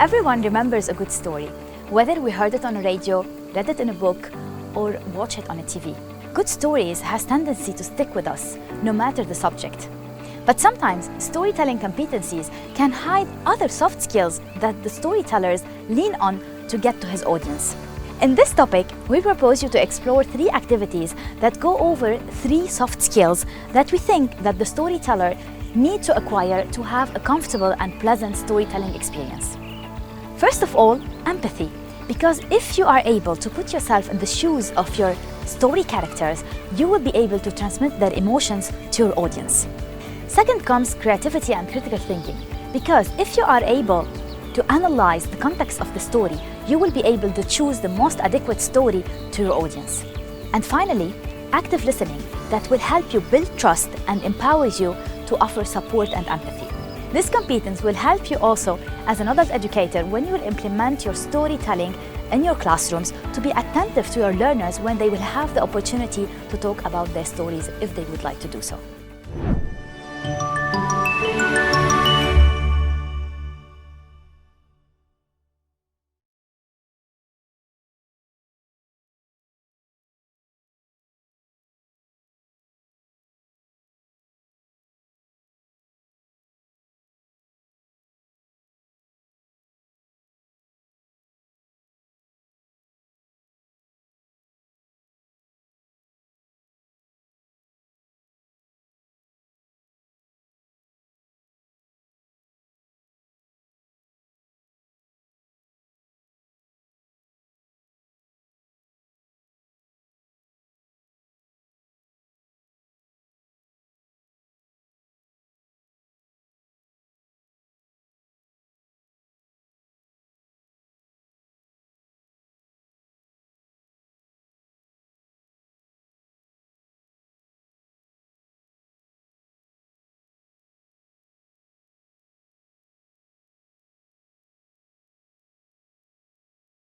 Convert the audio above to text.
Everyone remembers a good story, whether we heard it on a radio, read it in a book, or watch it on a TV. Good stories has tendency to stick with us, no matter the subject. But sometimes storytelling competencies can hide other soft skills that the storytellers lean on to get to his audience. In this topic, we propose you to explore 3 activities that go over 3 soft skills that we think that the storyteller needs to acquire to have a comfortable and pleasant storytelling experience. First of all, empathy. Because if you are able to put yourself in the shoes of your story characters, you will be able to transmit their emotions to your audience. Second comes creativity and critical thinking. Because if you are able to analyze the context of the story, you will be able to choose the most adequate story to your audience. And finally, active listening that will help you build trust and empowers you to offer support and empathy. This competence will help you also as an adult educator when you will implement your storytelling in your classrooms to be attentive to your learners when they will have the opportunity to talk about their stories if they would like to do so.